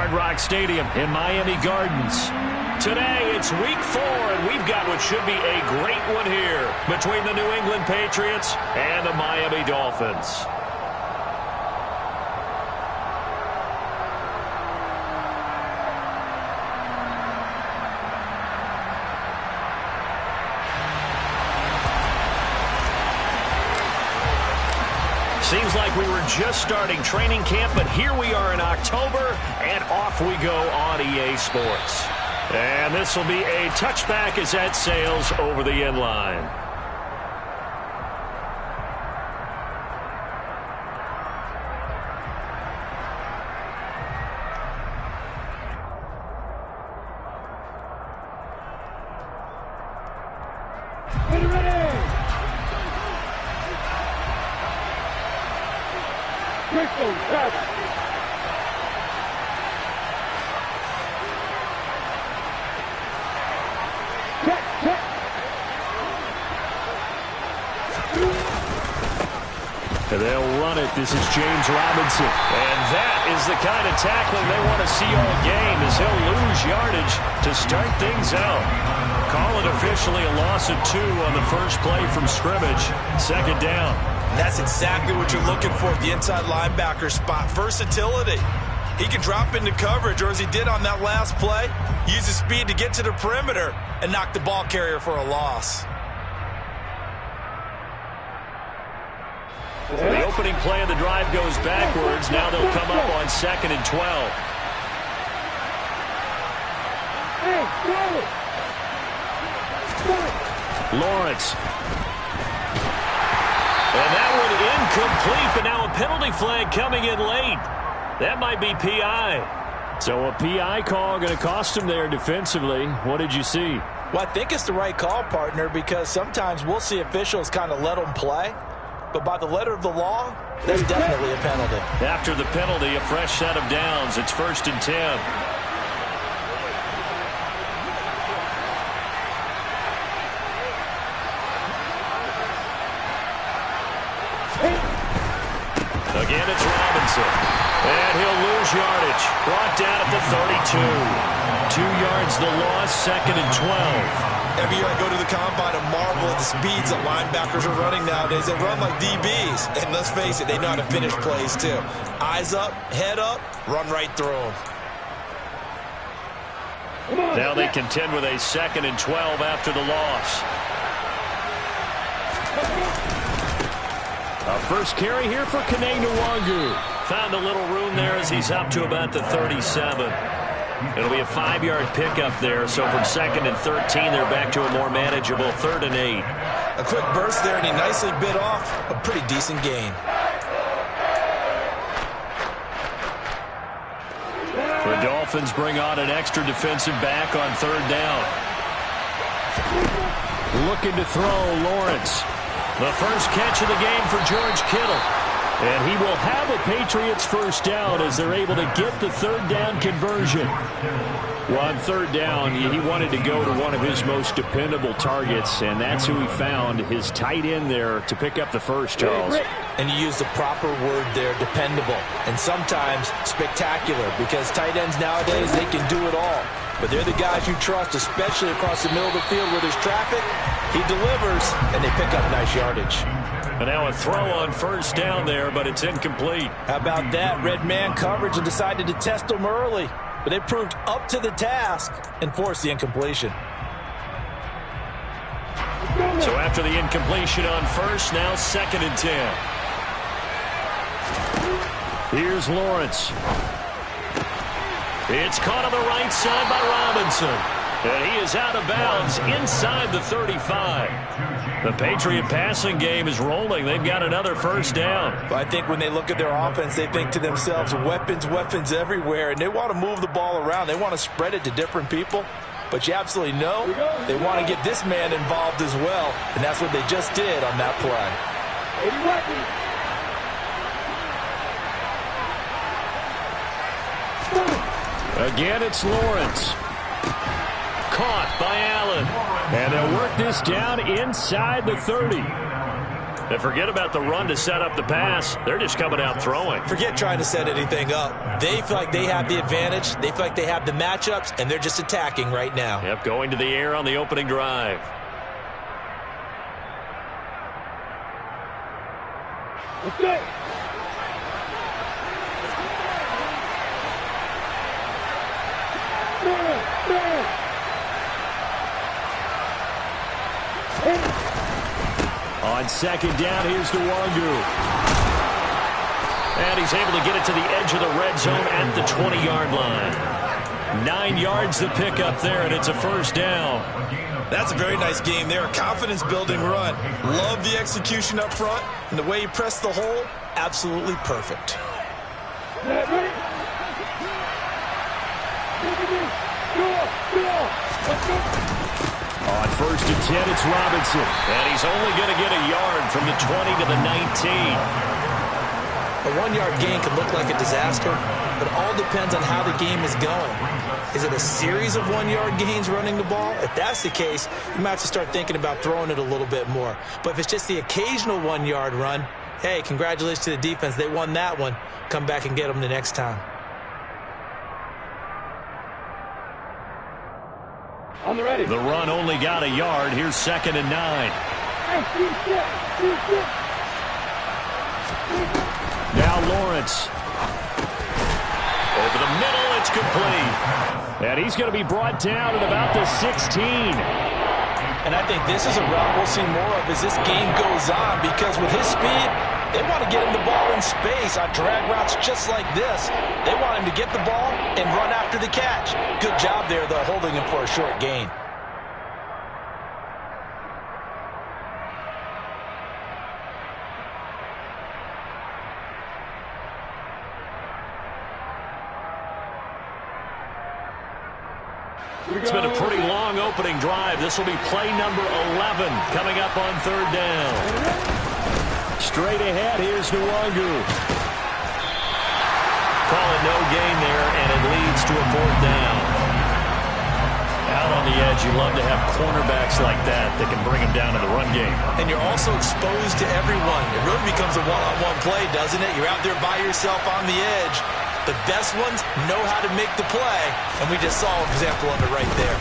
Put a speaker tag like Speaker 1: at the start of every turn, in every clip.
Speaker 1: Hard Rock Stadium in Miami Gardens. Today, it's week 4, and we've got what should be a great one here between the New England Patriots and the Miami Dolphins. Seems like we were just starting training camp, but here we are in October, and off we go on EA Sports. And this will be a touchback as that sails over the end line.
Speaker 2: And they'll run it. This is James Robinson.
Speaker 1: And that is the kind of tackling they want to see all game, as he'll lose yardage to start things out. Call it officially a loss of 2 on the first play from scrimmage. Second down.
Speaker 3: And that's exactly what you're looking for at the inside linebacker spot. Versatility. He can drop into coverage, or as he did on that last play, use his speed to get to the perimeter and knock the ball carrier for a loss.
Speaker 1: So the opening play of the drive goes backwards. Now they'll come up on 2nd and 12. Lawrence. And that one incomplete, but now a penalty flag coming in late. That might be PI.
Speaker 2: So a PI call going to cost him there defensively. What did you see?
Speaker 4: Well, I think it's the right call, partner, because sometimes we'll see officials kind of let them play. But by the letter of the law, that's definitely a penalty.
Speaker 1: After the penalty, a fresh set of downs. It's 1st and 10. Again, it's Robinson. And he'll lose yardage. Brought down at the 32. 2 yards the loss, 2nd and 12.
Speaker 3: Every year I go to the combine and marvel at the speeds that linebackers are running nowadays. They run like DBs. And let's face it, they know how to finish plays too. Eyes up, head up, run right through them.
Speaker 1: Now they contend with a 2nd and 12 after the loss.
Speaker 2: A first carry here for Kene Nwangu.
Speaker 1: Found a little room there as he's up to about the 37. It'll be a 5-yard pickup there, so from 2nd and 13, they're back to a more manageable 3rd and 8.
Speaker 3: A quick burst there, and he nicely bit off a pretty decent gain.
Speaker 1: The Dolphins bring on an extra defensive back on 3rd down.
Speaker 2: Looking to throw, Lawrence.
Speaker 1: The first catch of the game for George Kittle.
Speaker 2: And he will have a Patriots first down as they're able to get the 3rd down conversion. Well, on 3rd down, he wanted to go to one of his most dependable targets, and that's who he found, his tight end there, to pick up the first, Charles.
Speaker 4: And you use the proper word there, dependable, and sometimes spectacular, because tight ends nowadays, they can do it all. But they're the guys you trust, especially across the middle of the field where there's traffic. He delivers, and they pick up nice yardage.
Speaker 1: And now a throw on 1st down there, but it's incomplete.
Speaker 4: How about that? Red man coverage and decided to test them early. But they proved up to the task and forced the incompletion.
Speaker 1: So after the incompletion on 1st, now 2nd and 10.
Speaker 2: Here's Lawrence.
Speaker 1: It's caught on the right side by Robinson. And he is out of bounds inside the 35. The Patriot passing game is rolling. They've got another first down.
Speaker 4: But I think when they look at their offense, they think to themselves, weapons, weapons everywhere. And they want to move the ball around. They want to spread it to different people. But you absolutely know they want to get this man involved as well. And that's what they just did on that play.
Speaker 2: Again, it's Lawrence.
Speaker 1: Caught by Allen.
Speaker 2: And they'll work this down inside the 30.
Speaker 1: And forget about the run to set up the pass. They're just coming out throwing.
Speaker 3: Forget trying to set anything up. They feel like they have the advantage. They feel like they have the matchups, and they're just attacking right now.
Speaker 1: Yep, going to the air on the opening drive.
Speaker 5: Okay.
Speaker 2: On second down, here's Nwangu.
Speaker 1: And he's able to get it to the edge of the red zone at the 20-yard line.
Speaker 2: 9 yards to pick up there, and it's a first down.
Speaker 3: That's a very nice game there. Confidence-building run. Love the execution up front, and the way he pressed the hole, absolutely perfect.
Speaker 2: On first and 10, it's Robinson.
Speaker 1: And he's only going to get a yard from the 20 to the 19.
Speaker 3: A 1-yard gain could look like a disaster, but it all depends on how the game is going. Is it a series of 1-yard gains running the ball? If that's the case, you might have to start thinking about throwing it a little bit more. But if it's just the occasional 1-yard run, hey, congratulations to the defense. They won that one. Come back and get them the next time.
Speaker 5: On the ready.
Speaker 2: The run only got a yard. Here's second and 9. Now Lawrence.
Speaker 1: Over the middle, it's complete.
Speaker 2: And he's going to be brought down at about the 16.
Speaker 3: And I think this is a route we'll see more of as this game goes on, because with his speed, they want to get him the ball in space on drag routes just like this. They want him to get the ball and run after the catch. Good job there, though, holding him for a short gain.
Speaker 1: It's been a pretty long opening drive. This will be play number 11 coming up on third down.
Speaker 2: Straight ahead, here's Nwangu.
Speaker 1: Call it no gain there, and it leads to a fourth down. Out on the edge, you love to have cornerbacks like that can bring them down in the run game.
Speaker 3: And you're also exposed to everyone. It really becomes a one-on-one play, doesn't it? You're out there by yourself on the edge. The best ones know how to make the play, and we just saw an example of it right there.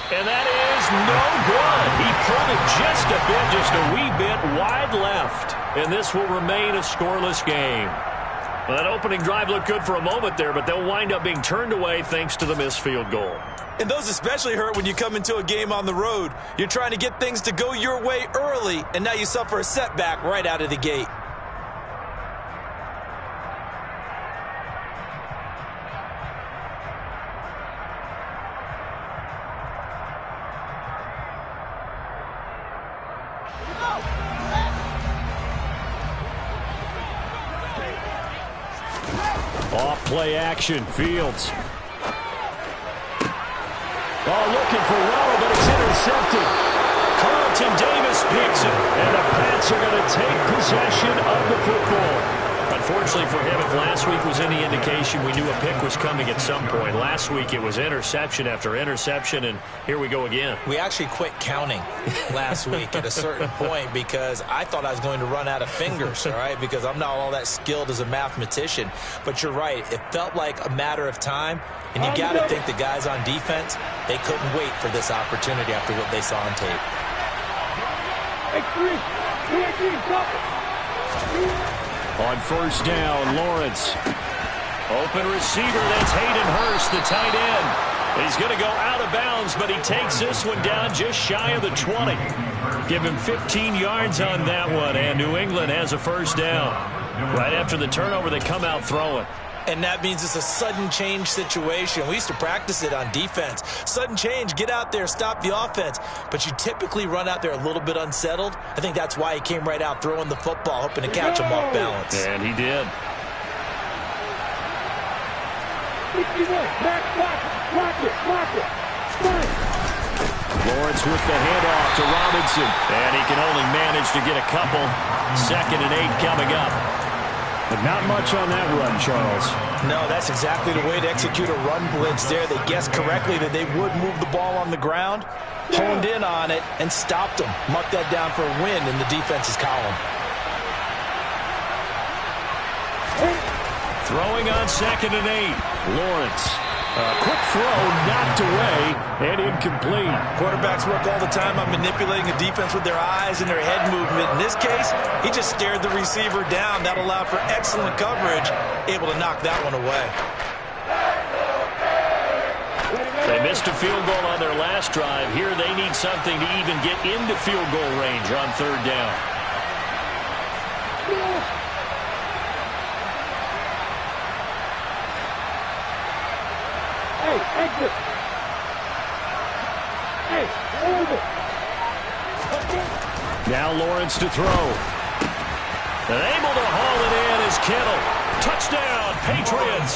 Speaker 1: And that is no good. He pulled it just a wee bit wide left. And this will remain a scoreless game. Well, that opening drive looked good for a moment there, but they'll wind up being turned away thanks to the missed field goal.
Speaker 3: And those especially hurt when you come into a game on the road. You're trying to get things to go your way early, and now you suffer a setback right out of the gate.
Speaker 2: Off play action, Fields. Oh, looking for Waddle, but it's intercepted.
Speaker 1: Carlton Davis picks it, and the Pats are going to take possession of the football. Unfortunately for him, if last week was any indication, we knew a pick was coming at some point. Last week it was interception after interception, and here we go again.
Speaker 3: We actually quit counting last week at a certain point because I thought I was going to run out of fingers, all right, because I'm not all that skilled as a mathematician. But you're right. It felt like a matter of time, and you got to think the guys on defense, they couldn't wait for this opportunity after what they saw on tape.
Speaker 2: On first down, Lawrence.
Speaker 1: Open receiver, that's Hayden Hurst, the tight end. He's going to go out of bounds, but he takes this one down just shy of the 20. Give him 15 yards on that one, and New England has a first down. Right after the turnover, they come out throwing.
Speaker 3: And that means it's a sudden change situation. We used to practice it on defense. Sudden change, get out there, stop the offense. But you typically run out there a little bit unsettled. I think that's why he came right out throwing the football, hoping to catch him off balance.
Speaker 1: And he did.
Speaker 2: Lawrence with the handoff to Robinson.
Speaker 1: And he can only manage to get a couple. 2nd and 8 coming up.
Speaker 2: But not much on that run, Charles.
Speaker 4: No, that's exactly the way to execute a run blitz there. They guessed correctly that they would move the ball on the ground, honed in on it, and stopped them. Mucked that down for a win in the defense's column.
Speaker 2: Throwing on 2nd and 8. Lawrence. A quick throw, knocked away, and incomplete.
Speaker 3: Quarterbacks work all the time on manipulating a defense with their eyes and their head movement. In this case, he just stared the receiver down. That allowed for excellent coverage, able to knock that one away.
Speaker 2: They missed a field goal on their last drive. Here they need something to even get into field goal range on 3rd down.
Speaker 5: Hey, exit. Hey, over.
Speaker 2: Now Lawrence to throw. And able to haul it in is Kittle. Touchdown, Patriots.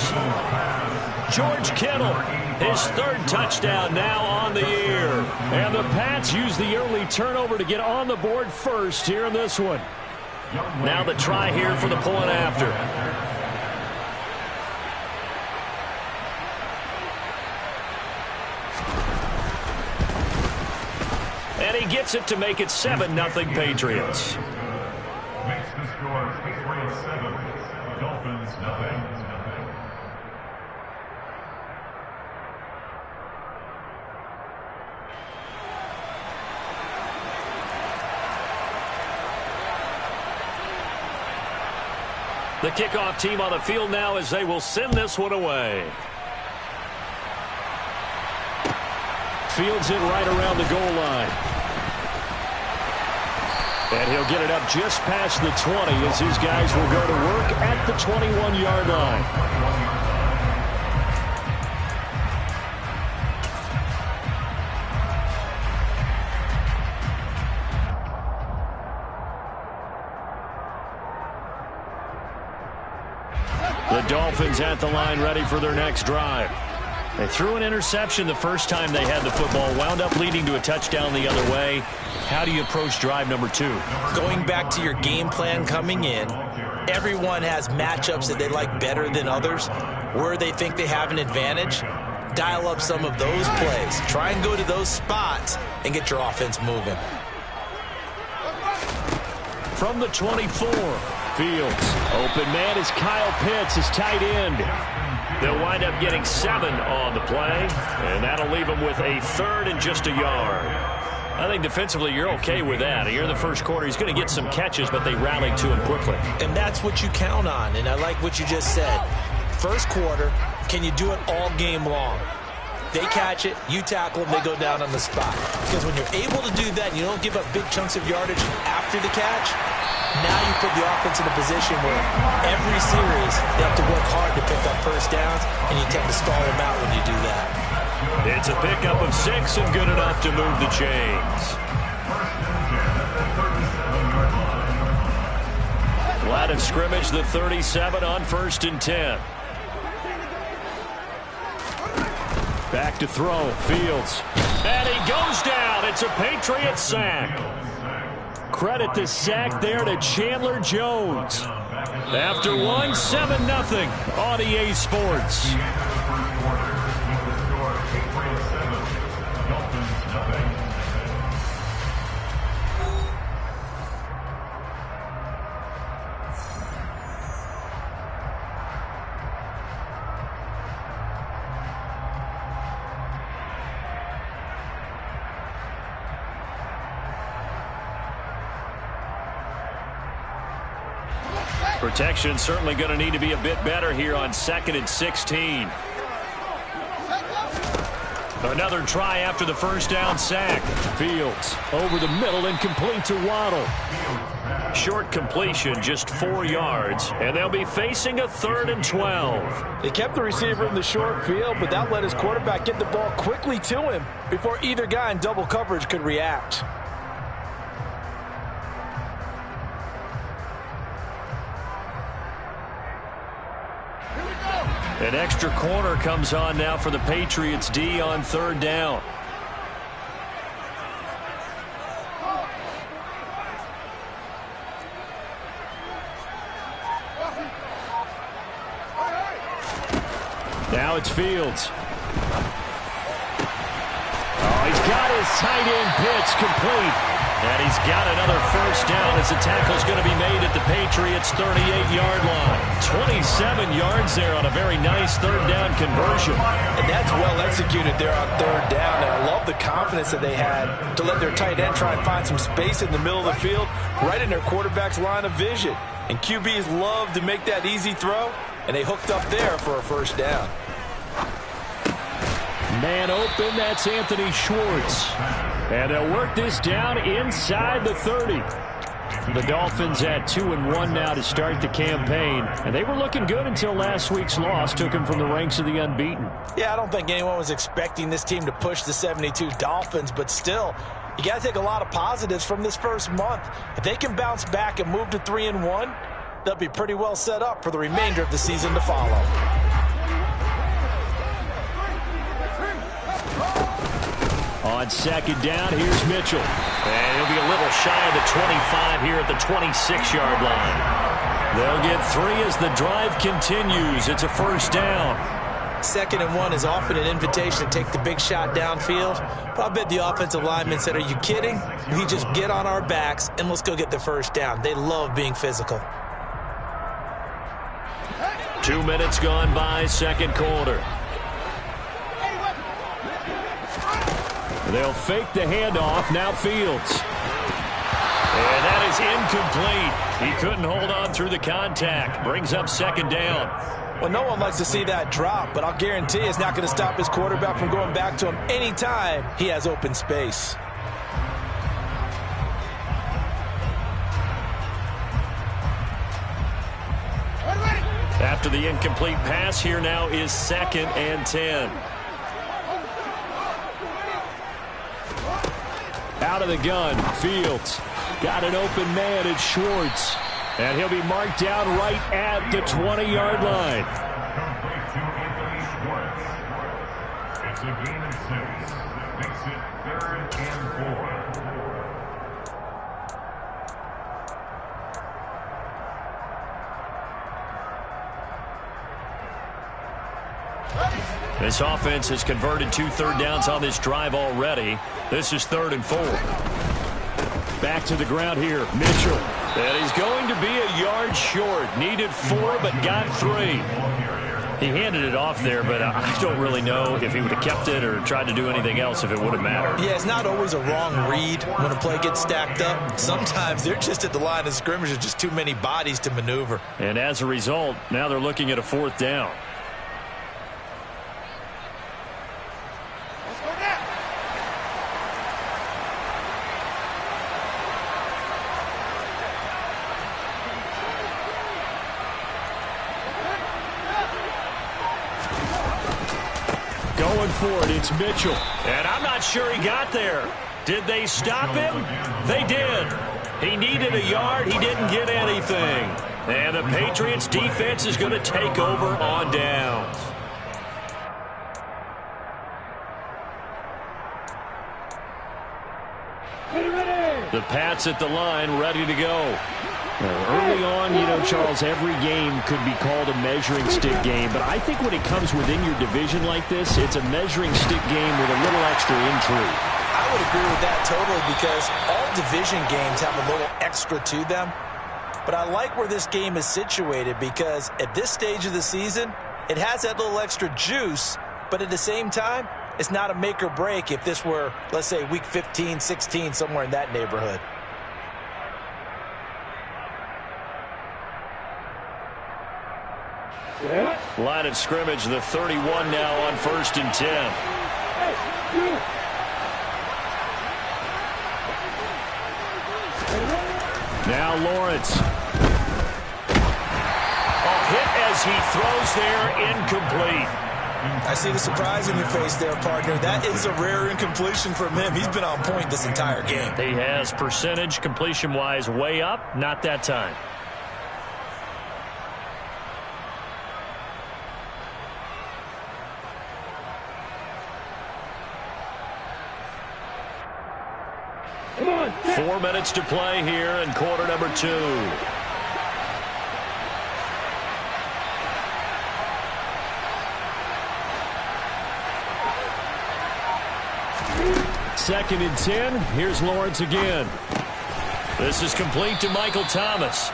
Speaker 2: George Kittle, his 3rd touchdown now on the year. And the Pats use the early turnover to get on the board first here in this one. Now the try here for the point after. And he gets it to make it 7-0 Patriots.
Speaker 6: Makes the score Patriots 7, Dolphins 0.
Speaker 2: The kickoff team on the field now as they will send this one away. Fields it right around the goal line. And he'll get it up just past the 20 as his guys will go to work at the 21-yard line. The Dolphins at the line ready for their next drive. They threw an interception the first time they had the football, wound up leading to a touchdown the other way. How do you approach drive number 2?
Speaker 4: Going back to your game plan coming in, everyone has matchups that they like better than others. Where they think they have an advantage, dial up some of those plays. Try and go to those spots and get your offense moving.
Speaker 2: From the 24, Fields. Open man is Kyle Pitts, his tight end. They'll wind up getting 7 on the play, and that'll leave them with a 3rd and just a yard. I think defensively you're okay with that. Here in the first quarter, he's going to get some catches, but they rallied to him quickly.
Speaker 4: And that's what you count on, and I like what you just said. First quarter, can you do it all game long? They catch it, you tackle them, they go down on the spot. Because when you're able to do that and you don't give up big chunks of yardage after the catch, now you put the offense in a position where every series they have to work hard to pick up first downs, and you tend to stall them out when you do that.
Speaker 2: It's a pickup of 6 and good enough to move the chains. Line of scrimmage, the 37 on 1st and 10. Back to throw, Fields. And he goes down. It's a Patriot sack. Credit the sack there to Chandler Jones. After one, 7-0 on EA Sports. Protection certainly going to need to be a bit better here on 2nd and 16. Another try after the first down sack. Fields over the middle and complete to Waddle. Short completion, just 4 yards, and they'll be facing a 3rd and 12.
Speaker 4: They kept the receiver in the short field, but that let his quarterback get the ball quickly to him before either guy in double coverage could react.
Speaker 2: An extra corner comes on now for the Patriots D on 3rd down. Now it's Fields. Oh, he's got his tight end pitch complete. And he's got another first down as the tackle's going to be made at the Patriots' 38-yard line. 27 yards there on a very nice third down conversion.
Speaker 4: And that's well executed there on third down. And I love the confidence that they had to let their tight end try and find some space in the middle of the field, right in their quarterback's line of vision. And QBs love to make that easy throw, and they hooked up there for a first down.
Speaker 2: Man open, that's Anthony Schwartz. And they'll work this down inside the 30. The Dolphins at 2-1 now to start the campaign. And they were looking good until last week's loss took them from the ranks of the unbeaten.
Speaker 4: Yeah, I don't think anyone was expecting this team to push the 72 Dolphins, but still, you got to take a lot of positives from this first month. If they can bounce back and move to 3-1, they'll be pretty well set up for the remainder of the season to follow.
Speaker 2: On second down, here's Mitchell.
Speaker 1: And he'll be a little shy of the 25 here at the 26-yard line.
Speaker 2: They'll get 3 as the drive continues. It's a first down.
Speaker 4: 2nd and 1 is often an invitation to take the big shot downfield. But I bet the offensive lineman said, are you kidding? We just get on our backs and let's go get the first down. They love being physical.
Speaker 1: 2 minutes gone by, second quarter.
Speaker 2: They'll fake the handoff. Now Fields.
Speaker 1: And that is incomplete. He couldn't hold on through the contact. Brings up second down.
Speaker 4: Well, no one likes to see that drop, but I'll guarantee it's not going to stop his quarterback from going back to him anytime he has open space.
Speaker 1: After the incomplete pass, here now is 2nd and 10.
Speaker 2: Out of the gun, Fields. Got an open man, it's Schwartz. And he'll be marked down right at the 20-yard line.
Speaker 6: Complete to Anthony Schwartz. It's a gain of 6. Makes it 3rd and 4.
Speaker 1: This offense has converted 2 third downs on this drive already. This is 3rd and 4.
Speaker 2: Back to the ground here, Mitchell.
Speaker 1: And he's going to be a yard short. Needed 4, but got 3. He handed it off there, but I don't really know if he would have kept it or tried to do anything else if it would have mattered.
Speaker 4: Yeah, it's not always a wrong read when a play gets stacked up. Sometimes they're just at the line of scrimmage with just too many bodies to maneuver.
Speaker 1: And as a result, now they're looking at a 4th down.
Speaker 2: Going for it, it's Mitchell.
Speaker 1: And I'm not sure he got there. Did they stop him? They did. He needed a yard. He didn't get anything. And the Patriots defense is going to take over on downs. The Pats at the line, ready to go.
Speaker 2: Early on, you know, Charles, every game could be called a measuring stick game. But I think when it comes within your division like this, it's a measuring stick game with a little extra intrigue.
Speaker 4: I would agree with that totally because all division games have a little extra to them. But I like where this game is situated because at this stage of the season, it has that little extra juice. But at the same time, it's not a make or break if this were, let's say, week 15, 16, somewhere in that neighborhood.
Speaker 1: Line of scrimmage, the 31 now on 1st and 10.
Speaker 2: Now Lawrence.
Speaker 1: Hit as he throws there, incomplete.
Speaker 4: I see the surprise in your face there, partner. That is a rare incompletion from him. He's been on point this entire game.
Speaker 1: He has percentage completion-wise way up, not that time.
Speaker 5: Come on.
Speaker 1: 4 minutes to play here in quarter number 2.
Speaker 2: 2nd and 10. Here's Lawrence again. This is complete to Michael Thomas.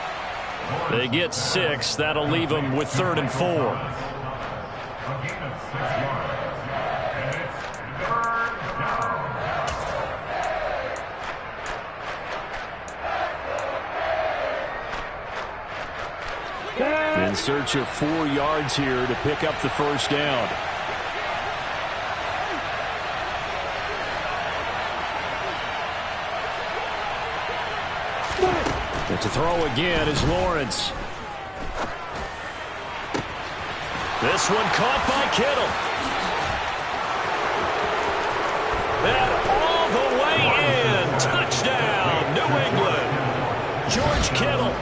Speaker 2: They get 6. That'll leave them with 3rd and 4.
Speaker 6: A gain of 6 yards. And it's 3rd down.
Speaker 2: In search of 4 yards here to pick up the first down. And to throw again is Lawrence. This one caught by Kittle. And all the way in. Touchdown, New England. George Kittle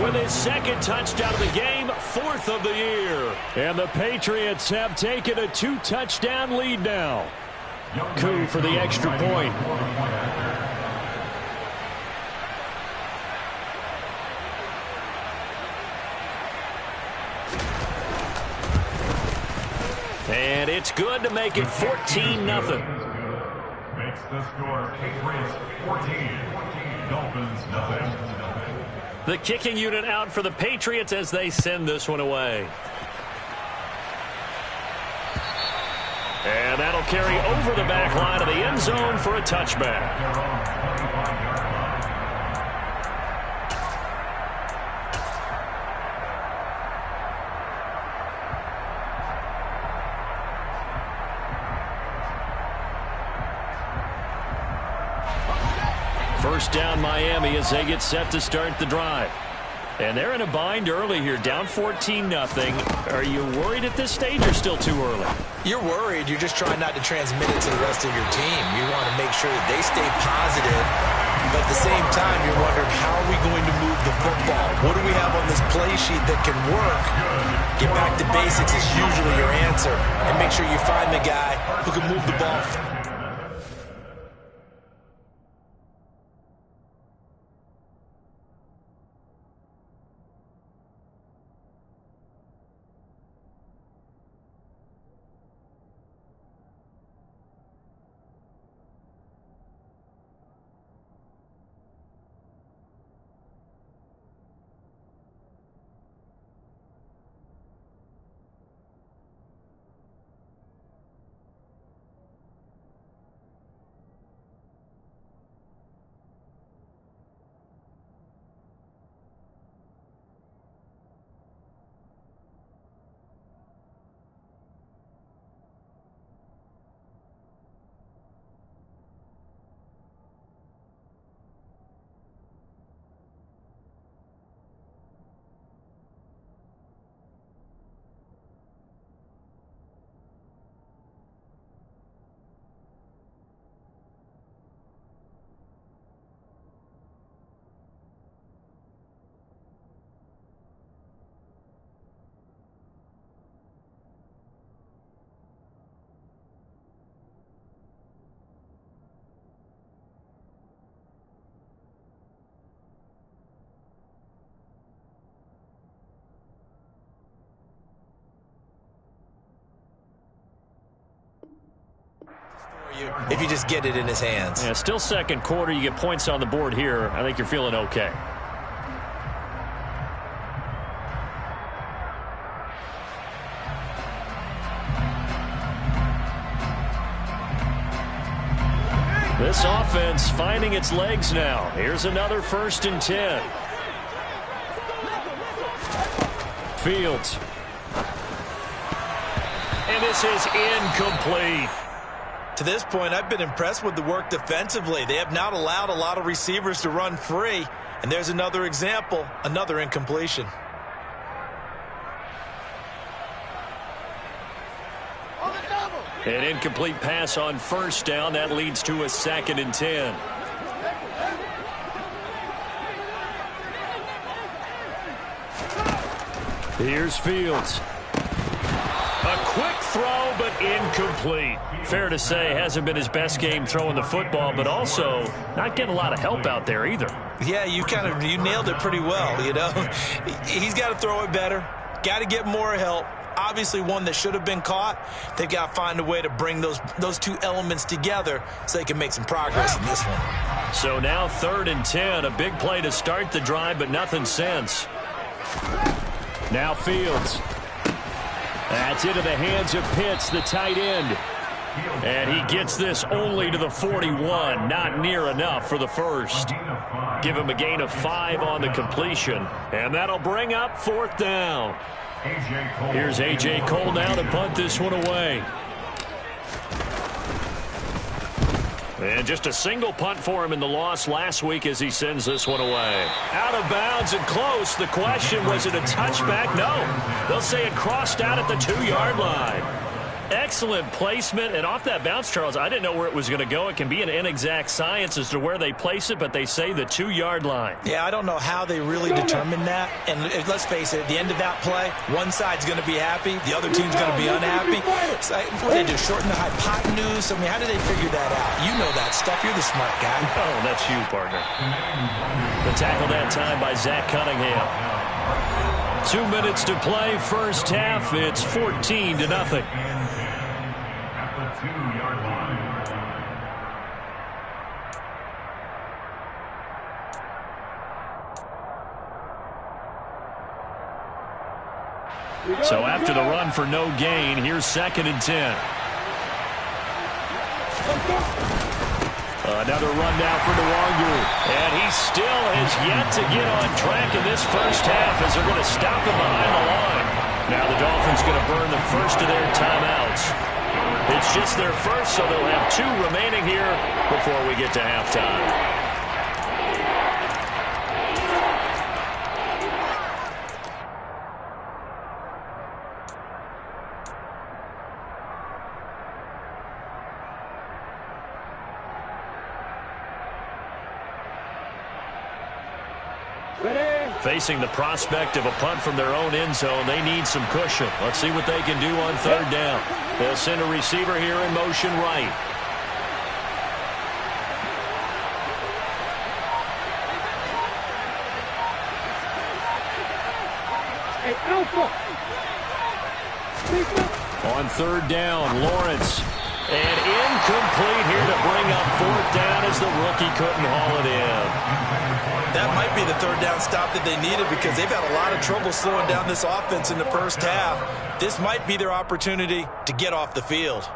Speaker 2: with his 2nd touchdown of the game, 4th of the year. And the Patriots have taken a 2-touchdown lead now. Coup for the extra point. And it's good to make it 14-0.
Speaker 6: Makes the score Patriots 14, Dolphins nothing.
Speaker 1: The kicking unit out for the Patriots as they send this one away. And that'll carry over the back line of the end zone for a touchback. First down Miami as they get set to start the drive. And they're in a bind early here, down 14-0. Are you worried at this stage or still too early?
Speaker 4: You're worried. You're just trying not to transmit it to the rest of your team. You want to make sure that they stay positive. But at the same time, you're wondering, how are we going to move the football? What do we have on this play sheet that can work? Get back to basics is usually your answer. And make sure you find the guy who can move the ball. If you just get it in his hands.
Speaker 1: Yeah, still second quarter. You get points on the board here. I think you're feeling okay. This offense finding its legs now. Here's another 1st and 10. Fields. And this is incomplete.
Speaker 3: To this point, I've been impressed with the work defensively. They have not allowed a lot of receivers to run free. And there's another example, another incompletion.
Speaker 1: An incomplete pass on 1st down. That leads to a 2nd and 10. Here's Fields. A quick throw, but incomplete. Fair to say, hasn't been his best game throwing the football, but also not getting a lot of help out there either.
Speaker 3: Yeah, you nailed it pretty well, you know. He's got to throw it better, got to get more help. obviously one that should have been caught. They've got to find a way to bring those two elements together so they can make some progress in this one.
Speaker 2: So now 3rd and 10, a big play to start the drive, but nothing since. Now Fields. That's into the hands of Pitts, the tight end. And he gets this only to the 41. Not near enough for the first. Give him a gain of 5 on the completion. And that'll bring up 4th down. Here's A.J. Cole now to punt this one away. And just a single punt for him in the loss last week as he sends this one away. Out of bounds and close. The question, was it a touchback? No. They'll say it crossed out at the 2-yard line. Excellent placement, and off that bounce, Charles, I didn't know where it was going to go. It can be an inexact science as to where they place it, but they say the 2-yard line.
Speaker 3: Yeah, I don't know how they really determined that. And let's face it, at the end of that play, one side's going to be happy, the other team's going to be unhappy. So, what did they do, shorten the hypotenuse? I mean, how did they figure that out? You know that stuff. You're the smart guy.
Speaker 2: Oh, that's you, partner. The tackle that time by Zach Cunningham. 2 minutes to play, first half. It's 14-0. So after the run for no gain, here's 2nd and 10. Another run now for Nwangu. And he still has yet to get on track in this first half as they're going to stop him behind the line. Now the Dolphins going to burn the first of their timeouts. It's just their first, so they'll have 2 remaining here before we get to halftime. Facing the prospect of a punt from their own end zone, they need some cushion. Let's see what they can do on 3rd down. They'll send a receiver here in motion right. On 3rd down, Lawrence. And incomplete here to bring up 4th down as the rookie couldn't haul it in.
Speaker 3: That might be the 3rd down stop that they needed because they've had a lot of trouble slowing down this offense in the first half. This might be their opportunity to get off the field.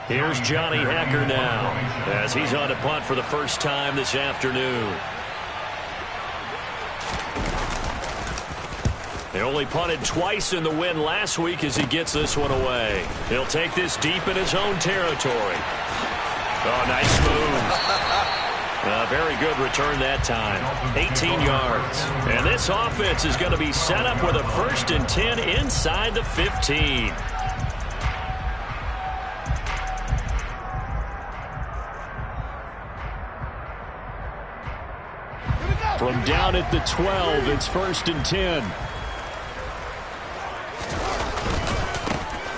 Speaker 2: Here's Johnny Hacker now as he's on a punt for the first time this afternoon. They only punted twice in the win last week as he gets this one away. He'll take this deep in his own territory. Oh, nice move. Very good return that time. 18 yards. And this offense is going to be set up with a 1st and 10 inside the 15. From down at the 12, it's 1st and 10.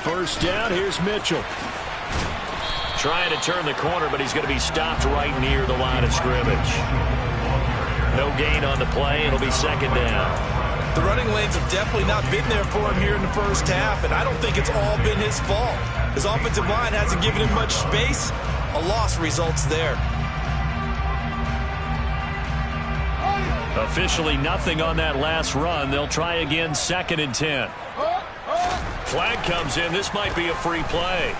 Speaker 2: First down, here's Mitchell. Trying to turn the corner, but he's going to be stopped right near the line of scrimmage. No gain on the play. It'll be 2nd down.
Speaker 3: The running lanes have definitely not been there for him here in the first half, and I don't think it's all been his fault. His offensive line hasn't given him much space. A loss results there.
Speaker 2: Officially nothing on that last run. They'll try again, 2nd and 10. Flag comes in. This might be a free play.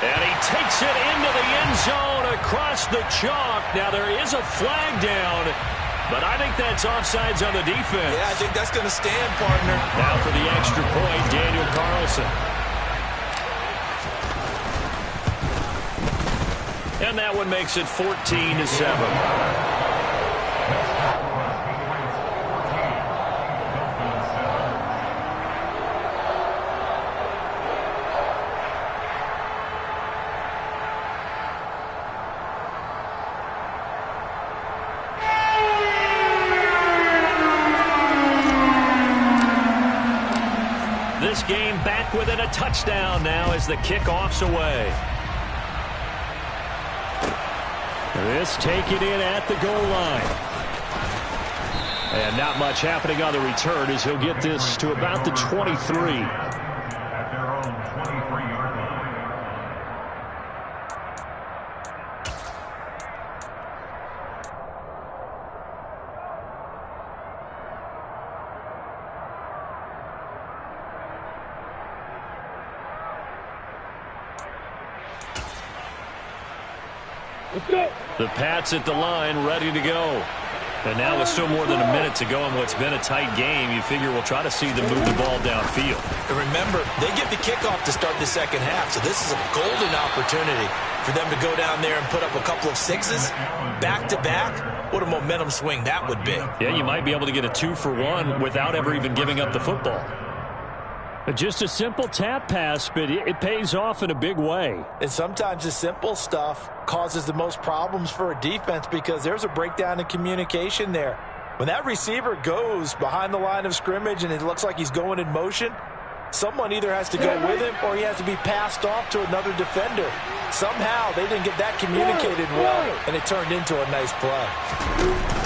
Speaker 2: And he takes it into the end zone across the chalk. Now there is a flag down, but I think that's offsides on the defense.
Speaker 3: Yeah, I think that's going to stand, partner.
Speaker 2: Now for the extra point, Daniel Carlson. And that one makes it 14-7. This game back within a touchdown now as the kickoff's away. This taken in at the goal line. And not much happening on the return as he'll get this to about the 23.
Speaker 6: At their own 23-yard line.
Speaker 5: Let's go.
Speaker 2: The Pats at the line, ready to go. And now with still more than a minute to go in what's been a tight game, you figure we'll try to see them move the ball downfield.
Speaker 3: And remember, they get the kickoff to start the second half, so this is a golden opportunity for them to go down there and put up a couple of sixes back-to-back. What a momentum swing that would be.
Speaker 2: Yeah, you might be able to get a 2-for-1 without ever even giving up the football. Just a simple tap pass, but it pays off in a big way.
Speaker 4: And sometimes the simple stuff causes the most problems for a defense because there's a breakdown in communication there. When that receiver goes behind the line of scrimmage and it looks like he's going in motion, someone either has to go with him or he has to be passed off to another defender. Somehow they didn't get that communicated well, and it turned into a nice play.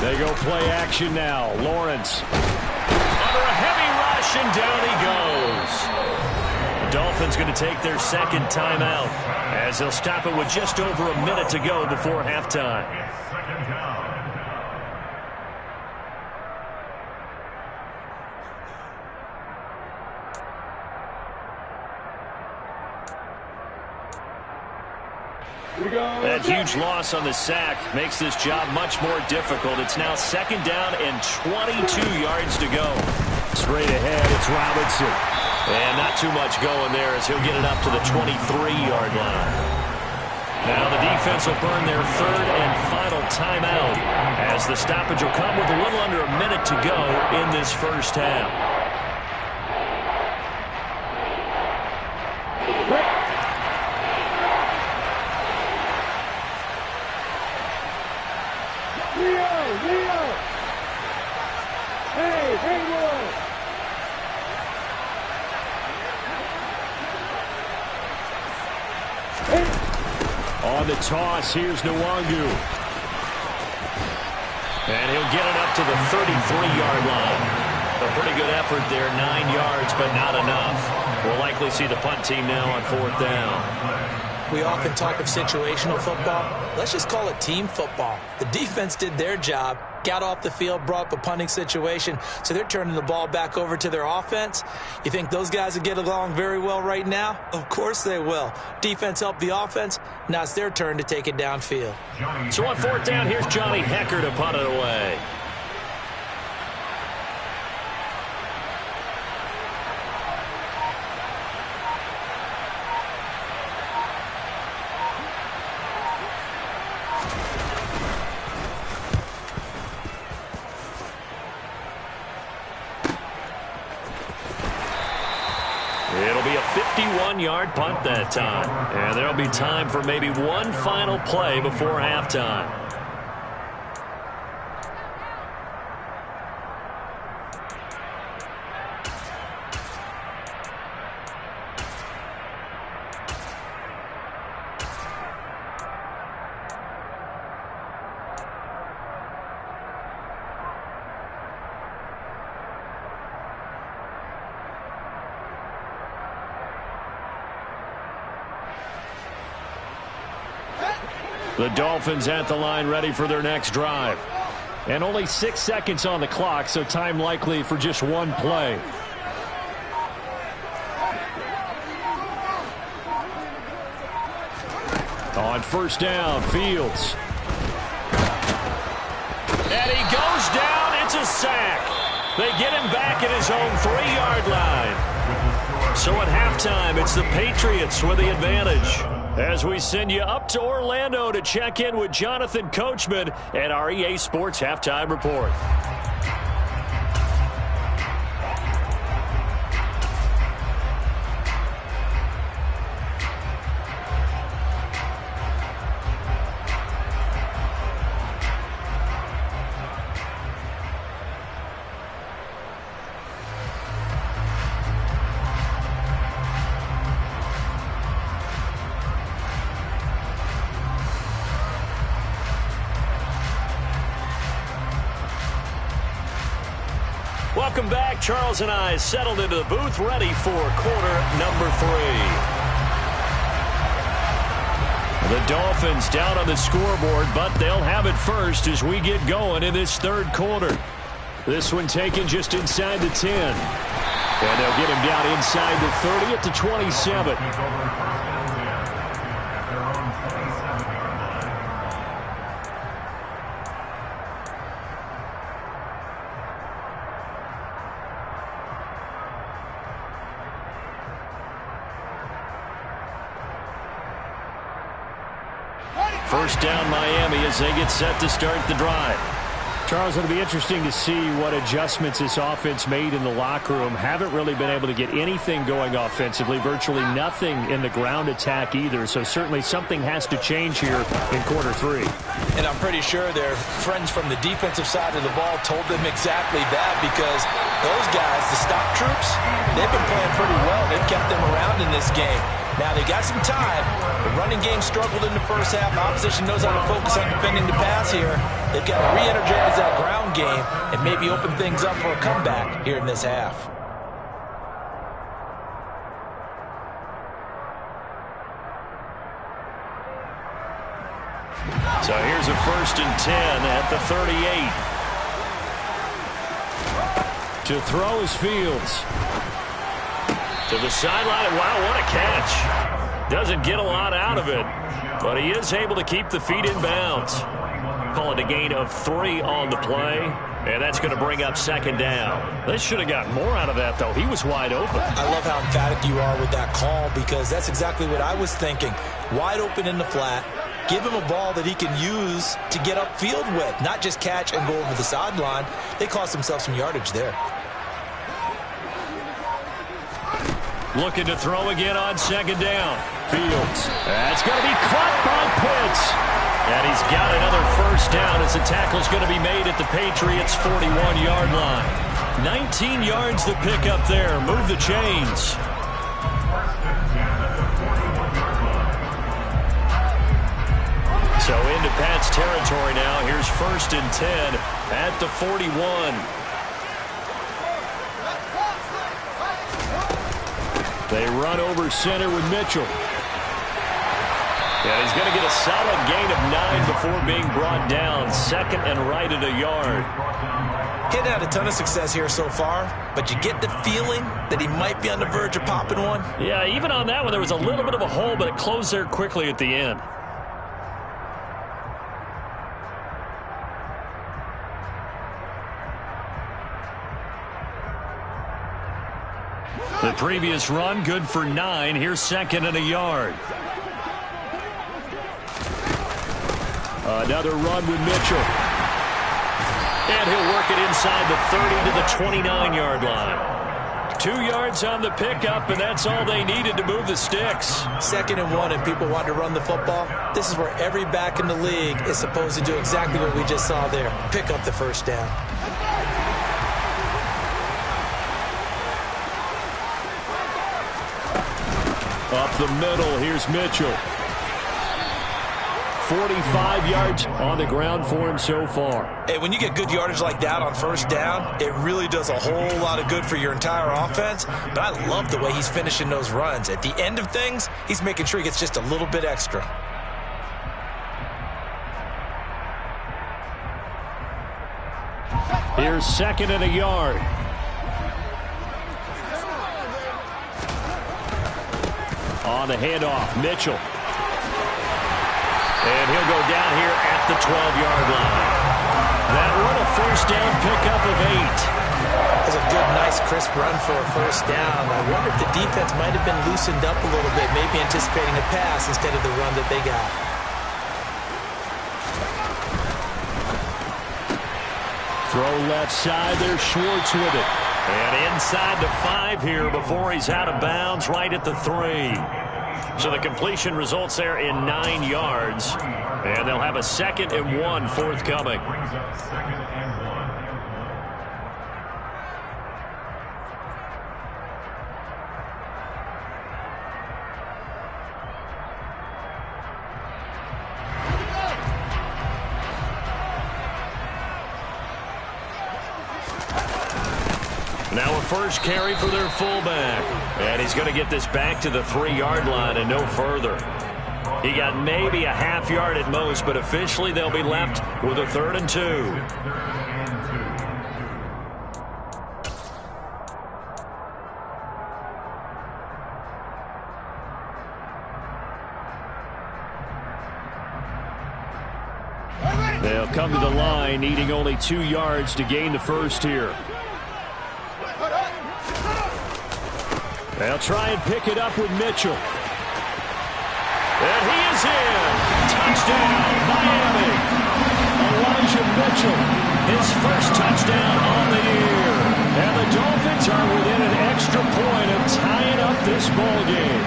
Speaker 2: They go play action now. Lawrence under a heavy rush, and down he goes. The Dolphins going to take their second timeout as they'll stop it with just over a minute to go before halftime.
Speaker 6: It's second down.
Speaker 2: That huge loss on the sack makes this job much more difficult. It's now second down and 22 yards to go. Straight ahead, it's Robinson. And not too much going there as he'll get it up to the 23-yard line. Now the defense will burn their third and final timeout as the stoppage will come with a little under a minute to go in this first half. On the toss, here's Nwangu. And he'll get it up to the 33-yard line. A pretty good effort there, 9 yards, but not enough. We'll likely see the punt team now on fourth down.
Speaker 3: We often talk of situational football. Let's just call it team football. The defense did their job, got off the field, brought up a punting situation, so they're turning the ball back over to their offense. You think those guys will get along very well right now? Of course they will. Defense helped the offense. Now it's their turn to take it downfield.
Speaker 2: So on fourth down, here's Johnny Hecker to punt it away. It'll be a 51-yard punt that time. And there'll be time for maybe one final play before halftime. The Dolphins at the line ready for their next drive. And only 6 seconds on the clock, so time likely for just one play. On first down, Fields. And he goes down. It's a sack. They get him back at his own 3-yard line. So at halftime, it's the Patriots with the advantage. As we send you up to Orlando to check in with Jonathan Coachman at our EA Sports Halftime Report.
Speaker 1: Welcome back. Charles and I settled into the booth, ready for quarter number 3. The Dolphins down on the scoreboard, but they'll have it first as we get going in this third quarter. This one taken just inside the 10. And they'll get him down inside the 30 at the 27. First down Miami as they get set to start the drive.
Speaker 2: Charles, it'll be interesting to see what adjustments this offense made in the locker room. Haven't really been able to get anything going offensively, virtually nothing in the ground attack either. So certainly something has to change here in quarter 3.
Speaker 4: And I'm pretty sure their friends from the defensive side of the ball told them exactly that, because those guys, the stop troops, they've been playing pretty well. They've kept them around in this game. Now, they got some time. The running game struggled in the first half. The opposition knows how to focus on defending the pass here. They've got to re-energize that ground game and maybe open things up for a comeback here in this half.
Speaker 1: So here's a 1st and 10 at the 38.
Speaker 2: To throw is Fields.
Speaker 1: To the sideline. Wow, what a catch. Doesn't get a lot out of it, but he is able to keep the feet in bounds. Call it a gain of 3 on the play, and that's going to bring up 2nd down.
Speaker 2: They should have got more out of that, though. He was wide open.
Speaker 4: I love how emphatic you are with that call, because that's exactly what I was thinking. Wide open in the flat. Give him a ball that he can use to get upfield with, not just catch and go over the sideline. They cost themselves some yardage there.
Speaker 1: Looking to throw again on 2nd down. Fields. That's going to be caught by Pitts. And he's got another 1st down as the tackle's going to be made at the Patriots' 41-yard line. 19 yards to pick up there. Move the chains. So into Pat's territory now. Here's 1st and 10 at the 41.
Speaker 2: They run over center with Mitchell.
Speaker 1: And he's going to get a solid gain of 9 before being brought down. 2nd and right at a yard.
Speaker 4: He hadn't had a ton of success here so far, but you get the feeling that he might be on the verge of popping one.
Speaker 1: Yeah, even on that one, there was a little bit of a hole, but it closed there quickly at the end. The previous run, good for 9. Here's 2nd and a yard.
Speaker 2: Another run with Mitchell.
Speaker 1: And he'll work it inside the 30 to the 29-yard line. 2 yards on the pickup, and that's all they needed to move the sticks.
Speaker 4: 2nd and 1, and people want to run the football. This is where every back in the league is supposed to do exactly what we just saw there. Pick up the 1st down.
Speaker 2: Up the middle, here's Mitchell. 45 yards on the ground for him so far.
Speaker 4: Hey, when you get good yardage like that on 1st down, it really does a whole lot of good for your entire offense. But I love the way he's finishing those runs. At the end of things, he's making sure he gets just a little bit extra.
Speaker 2: Here's 2nd and a yard. On the handoff, Mitchell.
Speaker 1: And he'll go down here at the 12-yard line. That one a 1st down pickup of 8.
Speaker 4: That's a good, nice, crisp run for a 1st down. I wonder if the defense might have been loosened up a little bit, maybe anticipating a pass instead of the run that they got.
Speaker 2: Throw left side, there's Schwartz with it.
Speaker 1: And inside the 5 here before he's out of bounds, right at the 3. So the completion results there in 9 yards. And they'll have a 2nd and 1 forthcoming.
Speaker 6: Brings up 2nd and 1.
Speaker 1: Now a first carry for their fullback. And he's going to get this back to the 3-yard line and no further. He got maybe a half yard at most, but officially they'll be left with a 3rd and 2.
Speaker 2: They'll come to the line, needing only 2 yards to gain the first here. They'll try and pick it up with Mitchell.
Speaker 1: And he is in. Touchdown, Miami. Elijah Mitchell, his first touchdown on the year. And the Dolphins are within an extra point of tying up this ball game.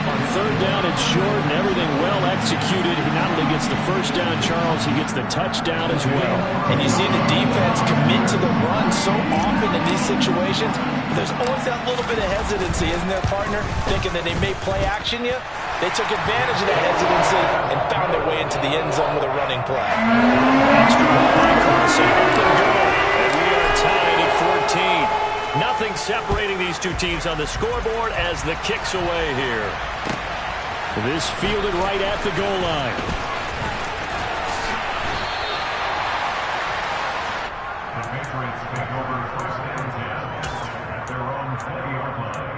Speaker 2: On 3rd down and short and everything well executed. He not only gets the first down, Charles, he gets the touchdown as well.
Speaker 4: And you see the defense commit to the run so often in these situations. There's always that little bit of hesitancy, isn't there, partner? Thinking that they may play action you. They took advantage of that hesitancy and found their way into the end zone with a running play.
Speaker 1: Extra point by Carson. Up and go. And we are tied at 14. Nothing separating these two teams on the scoreboard as the kick's away here.
Speaker 2: This fielded right at the goal line.
Speaker 6: The Patriots take over 1st and 10 at their own 20-yard line.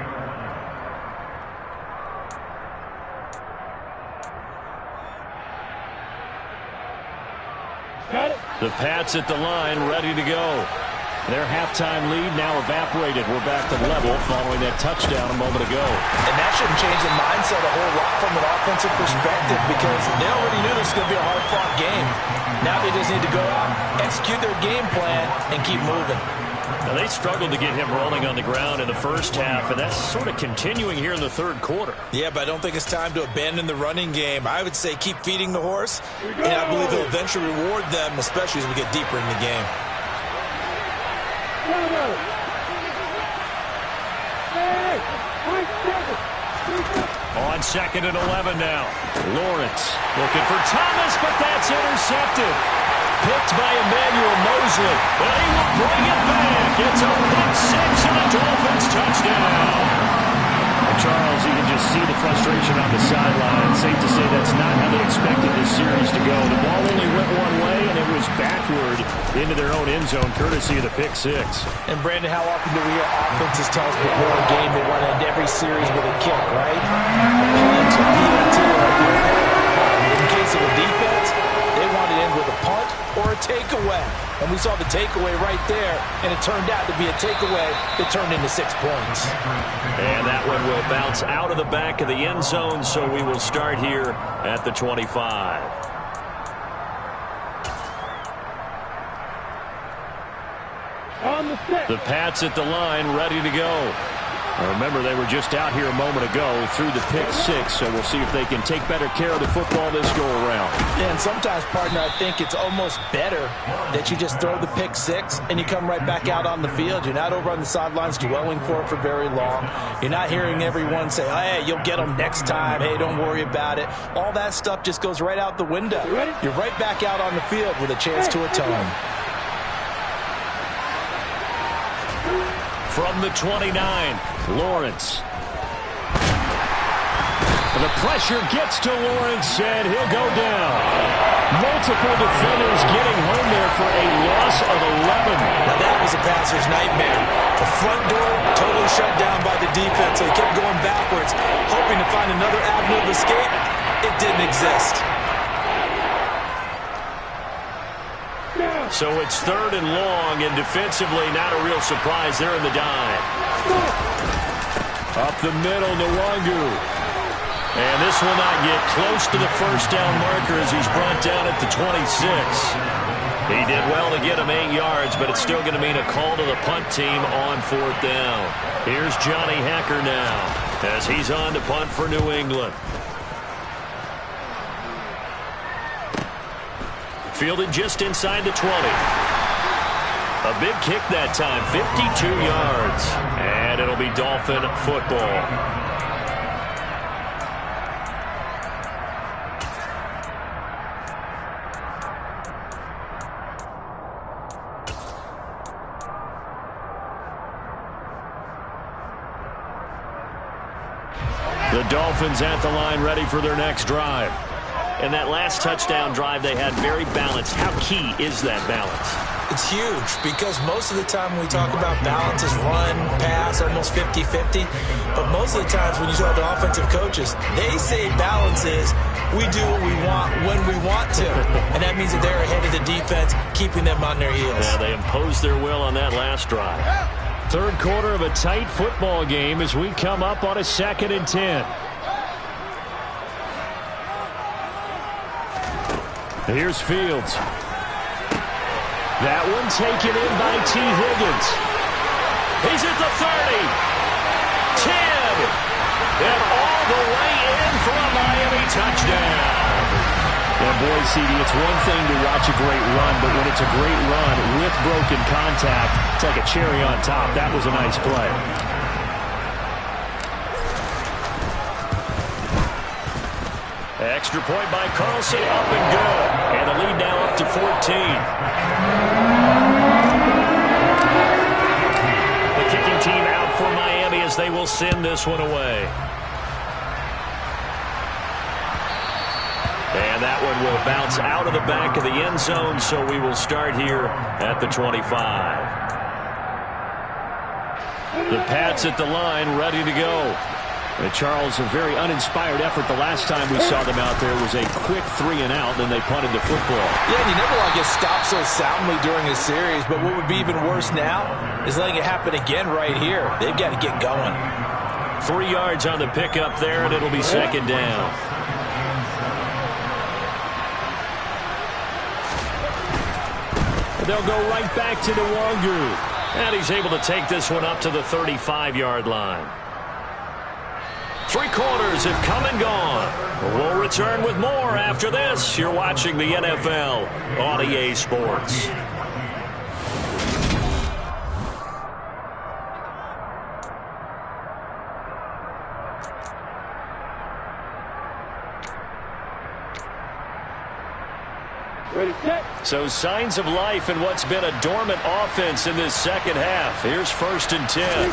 Speaker 2: The Pats at the line, ready to go. Their halftime lead now evaporated. We're back to level following that touchdown a moment ago.
Speaker 4: And that shouldn't change the mindset a whole lot from an offensive perspective because they already knew this was going to be a hard-fought game. Now they just need to go out, execute their game plan, and keep moving.
Speaker 1: Now they struggled to get him rolling on the ground in the first half, and that's sort of continuing here in the 3rd quarter.
Speaker 3: Yeah, but I don't think it's time to abandon the running game. I would say keep feeding the horse, and I believe he'll eventually reward them, especially as we get deeper in the game.
Speaker 1: On 2nd and 11 now. Lawrence looking for Thomas, but that's intercepted. Picked by Emmanuel Mosley. But he will bring it back. It's a pick 6 and a Dolphins touchdown.
Speaker 2: Charles, you can just see the frustration on the sideline. Safe to say that's not how they expected this series to go. The ball only went one way, and it was backward into their own end zone, courtesy of the pick 6.
Speaker 4: And, Brandon, how often do we hear offenses tell us before a game they want to end every series with a kick, right? Punt, PAT, in the case of a defense, they want to end with a punt or a takeaway. And we saw the takeaway right there, and it turned out to be a takeaway that turned into 6 points.
Speaker 1: And that one will bounce out of the back of the end zone, so we will start here at the 25.
Speaker 2: The Pats at the line, ready to go. Remember, they were just out here a moment ago through the pick 6, so we'll see if they can take better care of the football this go-around.
Speaker 4: Yeah, and sometimes, partner, I think it's almost better that you just throw the pick 6 and you come right back out on the field. You're not over on the sidelines dwelling for it for very long. You're not hearing everyone say, oh, hey, you'll get them next time. Hey, don't worry about it. All that stuff just goes right out the window. You're right back out on the field with a chance to atone.
Speaker 1: From the 29, Lawrence. The pressure gets to Lawrence, and he'll go down. Multiple defenders getting home there for a loss of 11.
Speaker 3: Now that was a passer's nightmare. The front door totally shut down by the defense, so he kept going backwards, hoping to find another avenue of escape. It didn't exist.
Speaker 1: So it's 3rd and long, and defensively not a real surprise there in the dime. Up the middle, Nwangu. And this will not get close to the first down marker as he's brought down at the 26. He did well to get him 8 yards, but it's still going to mean a call to the punt team on 4th down. Here's Johnny Hekker now as he's on to punt for New England. Fielded just inside the 20. A big kick that time, 52 yards. And it'll be Dolphin football.
Speaker 2: The Dolphins at the line ready for their next drive.
Speaker 1: And that last touchdown drive they had very balanced. How key is that balance?
Speaker 3: It's huge because most of the time when we talk about balance is run, pass, almost 50-50. But most of the times when you talk to offensive coaches, they say balance is we do what we want when we want to. And that means that they're ahead of the defense, keeping them on their heels.
Speaker 1: Yeah, they imposed their will on that last drive.
Speaker 2: Third quarter of a tight football game as we come up on a 2nd and 10. Here's Fields. That one taken in by T. Higgins.
Speaker 1: He's at the 30. 10. And all the way in for a Miami touchdown.
Speaker 2: And boy, CD, it's one thing to watch a great run, but when it's a great run with broken contact, it's like a cherry on top. That was a nice play.
Speaker 1: Extra point by Carlson, up and good. And the lead now up to 14. The kicking team out for Miami as they will send this one away. And that one will bounce out of the back of the end zone, so we will start here at the 25.
Speaker 2: The Pats at the line, ready to go. And Charles, a very uninspired effort. The last time we saw them out there was a quick 3-and-out, then they punted the football.
Speaker 4: Yeah, and you never want to get stopped so soundly during a series, but what would be even worse now is letting it happen again right here. They've got to get going.
Speaker 1: 3 yards on the pickup there, and it'll be 2nd down.
Speaker 2: They'll go right back to Nwangu.
Speaker 1: And he's able to take this one up to the 35-yard line. 3 quarters have come and gone. We'll return with more after this. You're watching the NFL on EA Sports.
Speaker 5: Ready, set.
Speaker 2: So signs of life in what's been a dormant offense in this second half. Here's 1st and 10.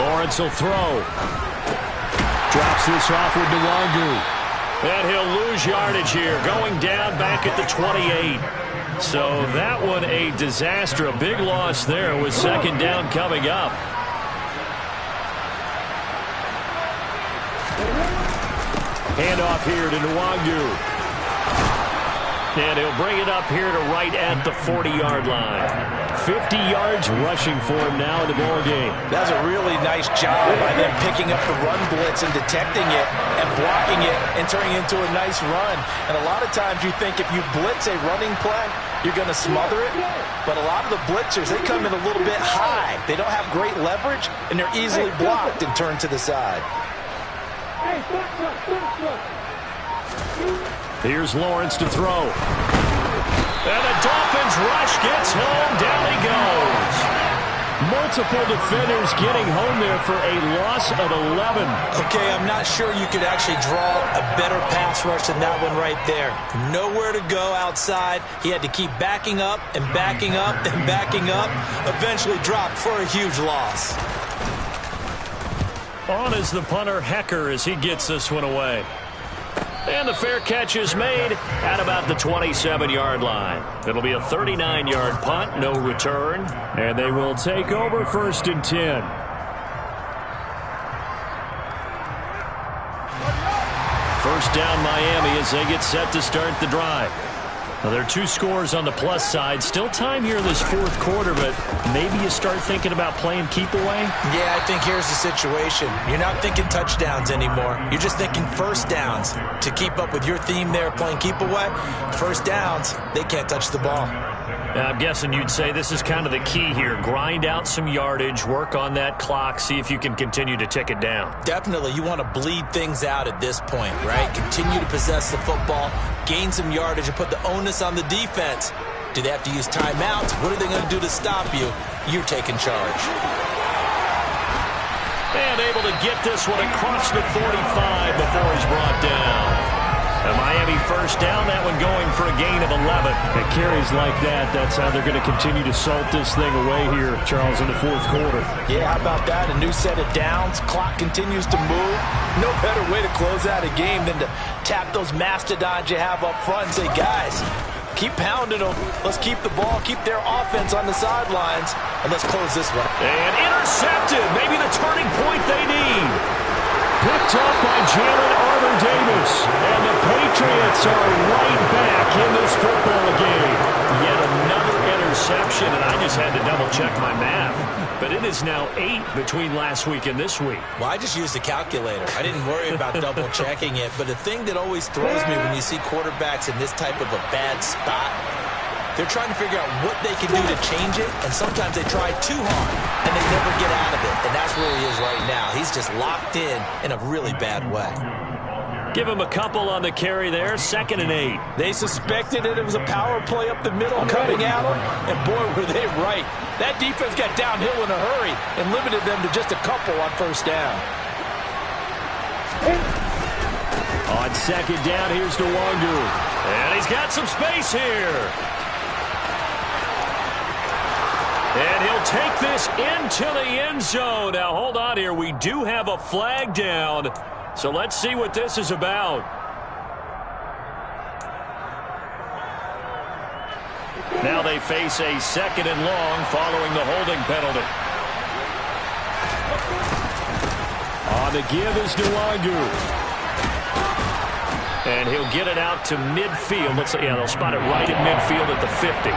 Speaker 2: Lawrence will throw. Drops this off with Nwangu.
Speaker 1: And he'll lose yardage here, going down back at the 28.
Speaker 2: So that one a disaster. A big loss there with 2nd down coming up. Handoff here to Nwangu.
Speaker 1: And he'll bring it up here to right at the 40-yard line.
Speaker 2: 50 yards rushing for him now in the ball game.
Speaker 4: That's a really nice job by them picking up the run blitz and detecting it and blocking it and turning it into a nice run. And a lot of times you think if you blitz a running play, you're going to smother it. But a lot of the blitzers, they come in a little bit high. They don't have great leverage, and they're easily blocked and turned to the side.
Speaker 2: Here's Lawrence to throw.
Speaker 1: And the Dolphins rush gets home. Down he goes.
Speaker 2: Multiple defenders getting home there for a loss of 11.
Speaker 3: Okay, I'm not sure you could actually draw a better pass rush than that one right there. Nowhere to go outside. He had to keep backing up and backing up and backing up. Eventually dropped for a huge loss.
Speaker 1: On is the punter, Hecker, as he gets this one away. And the fair catch is made at about the 27-yard line. It'll be a 39-yard punt, no return.
Speaker 2: And they will take over 1st and 10.
Speaker 1: First down Miami as they get set to start the drive. Well, there are 2 scores on the plus side. Still time here in this 4th quarter, but maybe you start thinking about playing keep away?
Speaker 3: Yeah, I think here's the situation. You're not thinking touchdowns anymore. You're just thinking first downs. To keep up with your theme there, playing keep away, first downs, they can't touch the ball.
Speaker 1: I'm guessing you'd say this is kind of the key here. Grind out some yardage, work on that clock, see if you can continue to tick it down.
Speaker 3: Definitely, you want to bleed things out at this point, right? Continue to possess the football, gain some yardage, and put the onus on the defense. Do they have to use timeouts? What are they going to do to stop you? You're taking charge.
Speaker 1: And able to get this one across the 45 before he's brought down. A Miami first down, that one going for a gain of 11.
Speaker 2: At carries like that, that's how they're going to continue to salt this thing away here, Charles, in the fourth quarter.
Speaker 4: Yeah, how about that? A new set of downs. Clock continues to move. No better way to close out a game than to tap those mastodons you have up front and say, guys, keep pounding them. Let's keep the ball, keep their offense on the sidelines, and let's close this one.
Speaker 1: And intercepted. Maybe the turning point they need.
Speaker 2: Picked up by Jalen Armour-Davis. And the Patriots are right back in this football game.
Speaker 1: Yet another interception, and I just had to double-check my math. But it is now 8 between last week and this week.
Speaker 4: Well, I just used a calculator. I didn't worry about double-checking it. But the thing that always throws me when you see quarterbacks in this type of a bad spot, they're trying to figure out what they can do to change it, and sometimes they try too hard, and they never get out of it. And that's where he is right now. He's just locked in a really bad way.
Speaker 1: Give him a couple on the carry there, 2nd and 8.
Speaker 4: They suspected that it was a power play up the middle coming at them, and boy, were they right. That defense got downhill in a hurry and limited them to just a couple on first down.
Speaker 2: On 2nd down, here's Nwangu.
Speaker 1: And he's got some space here. And he'll take this into the end zone. Now, hold on here. We do have a flag down. So let's see what this is about. Now they face a 2nd and long following the holding penalty.
Speaker 2: On the give is Nwangu.
Speaker 1: And he'll get it out to midfield. Let's say, yeah, they'll spot it right at midfield at the 50.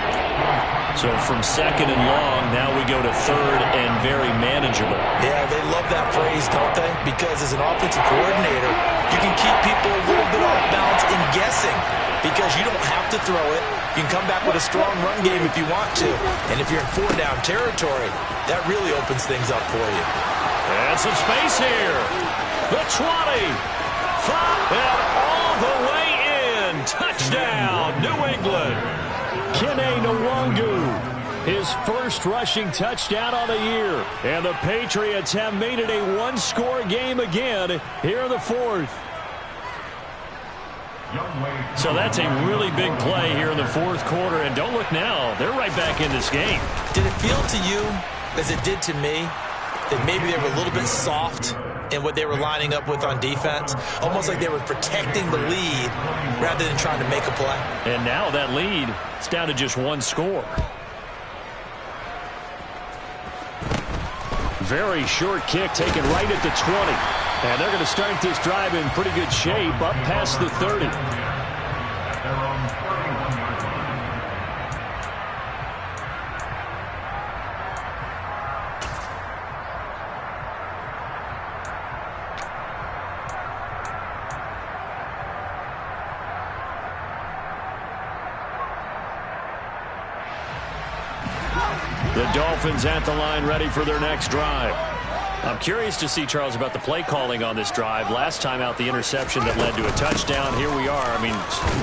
Speaker 1: So from 2nd and long, now we go to 3rd and very manageable.
Speaker 4: Yeah, they love that phrase, don't they? Because as an offensive coordinator, you can keep people a little bit off balance in guessing because you don't have to throw it. You can come back with a strong run game if you want to. And if you're in 4-down territory, that really opens things up for you.
Speaker 1: And some space here. The 20. 5 and all the way in. Touchdown, New England.
Speaker 2: Kene Nwangu, his first rushing touchdown on the year. And the Patriots have made it a one-score game again here in the fourth.
Speaker 1: So that's a really big play here in the fourth quarter. And don't look now, they're right back in this game.
Speaker 4: Did it feel to you, as it did to me, that maybe they were a little bit soft in what they were lining up with on defense? Almost like they were protecting the lead rather than trying to make a play.
Speaker 1: And now that lead, it's down to just one score.
Speaker 2: Very short kick taken right at the 20. And they're going to start this drive in pretty good shape up past the 30.
Speaker 1: The Dolphins at the line ready for their next drive. I'm curious to see, Charles, about the play calling on this drive. Last time out, the interception that led to a touchdown. Here we are. I mean,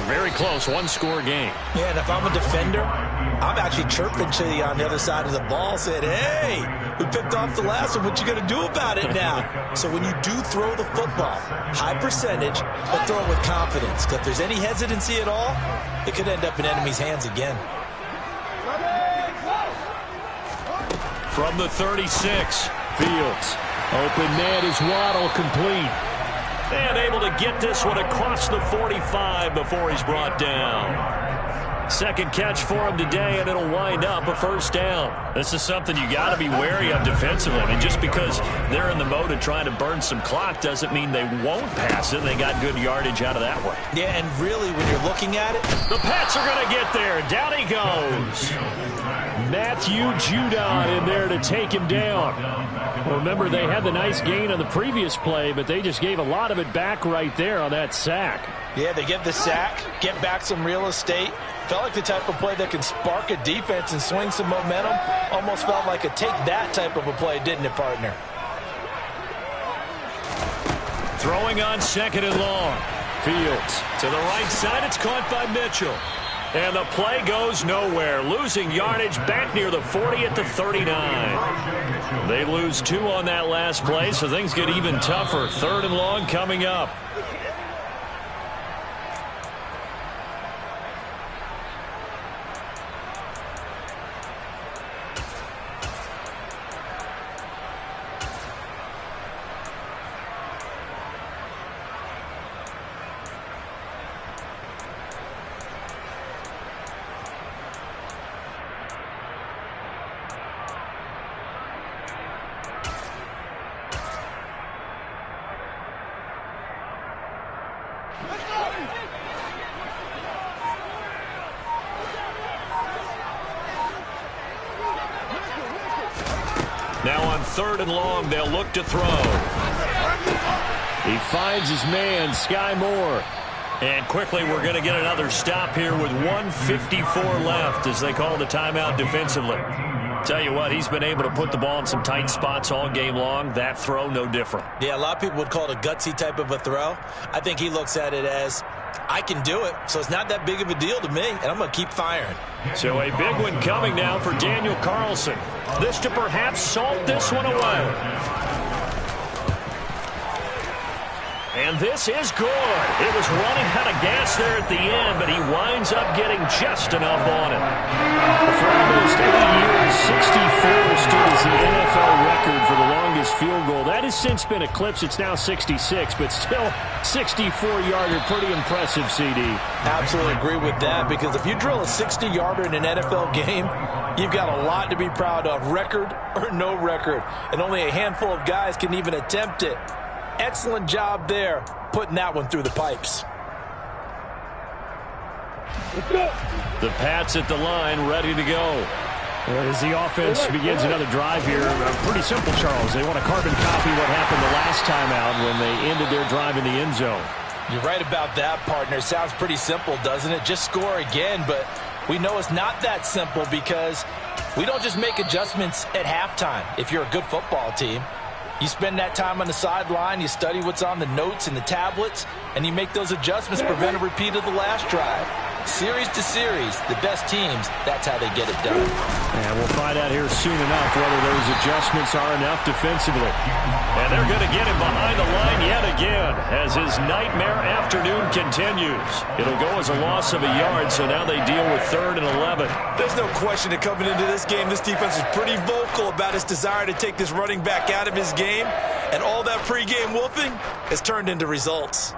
Speaker 1: very close, one-score game.
Speaker 4: Yeah, and if I'm a defender, I'm actually chirping to you on the other side of the ball, saying, hey, we picked off the last one. What you going to do about it now? So when you do throw the football, high percentage, but throw it with confidence. Because if there's any hesitancy at all, it could end up in enemy's hands again.
Speaker 1: From the 36,
Speaker 2: Fields. Open man is Waddle, complete.
Speaker 1: and able to get this one across the 45 before he's brought down. Second catch for him today, and it'll wind up a first down. This is something you got to be wary of defensively. I mean, just because they're in the mode of trying to burn some clock doesn't mean they won't pass it. They got good yardage out of that one.
Speaker 4: Yeah, and really, when you're looking at it,
Speaker 1: the Pats are going to get there. Down he goes.
Speaker 2: Matthew Judon in there to take him down. Remember, they had the nice gain on the previous play, but they just gave a lot of it back right there on that sack.
Speaker 4: Yeah, they get the sack, get back some real estate. Felt like the type of play that can spark a defense and swing some momentum. Almost felt like a take-that type of a play, didn't it, partner?
Speaker 1: Throwing on second and long. Fields to the right side. It's caught by Mitchell. And the play goes nowhere. Losing yardage back near the 40 at the 39. They lose 2 on that last play, so things get even tougher. Third and long coming up. Now on 3rd and long, they'll look to throw.
Speaker 2: He finds his man, Sky Moore.
Speaker 1: And quickly, we're going to get another stop here with 1:54 left as they call the timeout defensively. Tell you what, he's been able to put the ball in some tight spots all game long. That throw, no different.
Speaker 4: Yeah, a lot of people would call it a gutsy type of a throw. I think he looks at it as, I can do it, so it's not that big of a deal to me, and I'm going to keep firing.
Speaker 1: So a big one coming now for Daniel Carlson. This to perhaps salt this one away. And this is good. It was running out of gas there at the end, but he winds up getting just enough on it.
Speaker 2: For almost 8 years, 64 stood as the NFL record for the longest field goal. That has since been eclipsed. It's now 66, but still 64-yarder. Pretty impressive, CD.
Speaker 4: Absolutely agree with that, because if you drill a 60-yarder in an NFL game, you've got a lot to be proud of, record or no record. And only a handful of guys can even attempt it. Excellent job there, putting that one through the pipes.
Speaker 1: The Pats at the line, ready to go.
Speaker 2: As the offense begins another drive here, pretty simple, Charles. They want to carbon copy what happened the last time out when they ended their drive in the end zone.
Speaker 4: You're right about that, partner. Sounds pretty simple, doesn't it? Just score again, but we know it's not that simple because we don't just make adjustments at halftime if you're a good football team. You spend that time on the sideline, you study what's on the notes and the tablets, and you make those adjustments to prevent a repeat of the last drive. Series to series, the best teams, that's how they get it done.
Speaker 2: And we'll find out here soon enough whether those adjustments are enough defensively.
Speaker 1: And they're going to get him behind the line yet again as his nightmare afternoon continues. It'll go as a loss of a yard, so now they deal with 3rd and 11.
Speaker 3: There's no question that coming into this game, this defense is pretty vocal about its desire to take this running back out of his game, and all that pregame whooping has turned into results.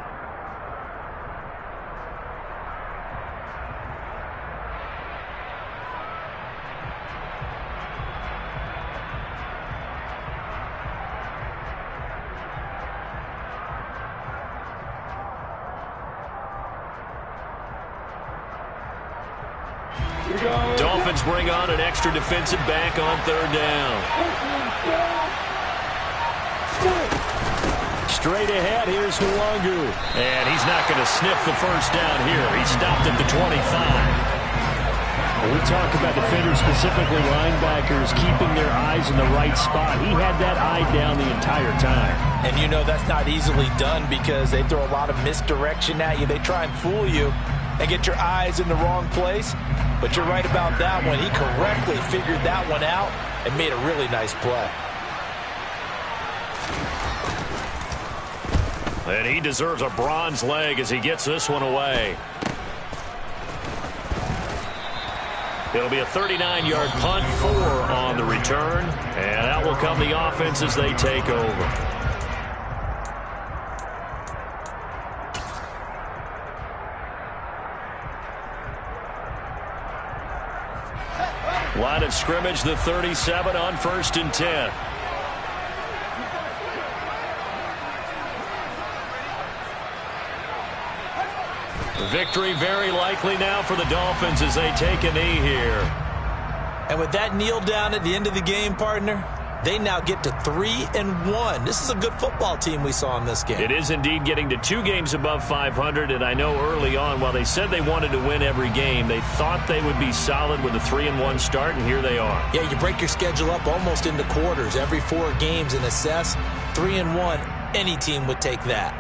Speaker 1: Dolphins bring on an extra defensive back on 3rd down.
Speaker 2: Straight ahead, here's Nwangu.
Speaker 1: And he's not going to sniff the first down here. He stopped at the 25.
Speaker 2: When we talk about defenders, specifically linebackers, keeping their eyes in the right spot. He had that eye down the entire time.
Speaker 4: And you know that's not easily done because they throw a lot of misdirection at you. They try and fool you and get your eyes in the wrong place. But you're right about that one. He correctly figured that one out and made a really nice play.
Speaker 1: And he deserves a bronze leg as he gets this one away. It'll be a 39-yard punt, 4 on the return. And out will come the offense as they take over. Line of scrimmage, the 37 on 1st and 10. Victory very likely now for the Dolphins as they take a knee here.
Speaker 4: And with that kneel down at the end of the game, partner, they now get to 3-1. This is a good football team we saw in this game.
Speaker 1: It is indeed getting to 2 games above 500, and I know early on, while they said they wanted to win every game, they thought they would be solid with a 3-1 start, and here they are.
Speaker 4: Yeah, you break your schedule up almost into quarters, every 4 games, and assess 3-1. Any team would take that.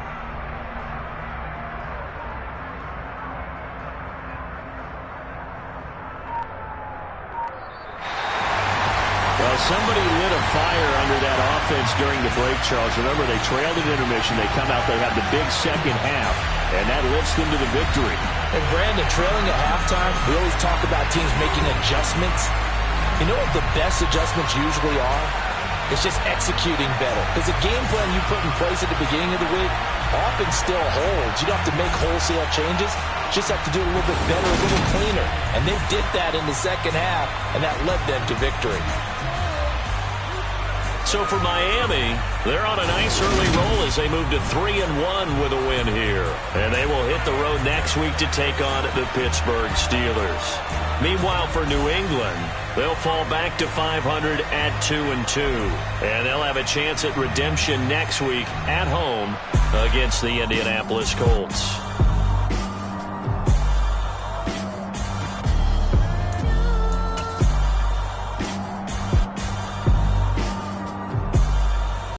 Speaker 2: Somebody lit a fire under that offense during the break, Charles. Remember, they trailed at intermission. They come out, they have the big second half, and that lifts them to the victory.
Speaker 4: And Brandon, trailing at halftime, we always talk about teams making adjustments. You know what the best adjustments usually are? It's just executing better. Because the game plan you put in place at the beginning of the week often still holds. You don't have to make wholesale changes. You just have to do it a little bit better, a little cleaner. And they did that in the second half, and that led them to victory.
Speaker 1: So for Miami, they're on a nice early roll as they move to 3-1 with a win here. And they will hit the road next week to take on the Pittsburgh Steelers. Meanwhile, for New England, they'll fall back to 500 at 2-2. And they'll have a chance at redemption next week at home against the Indianapolis Colts.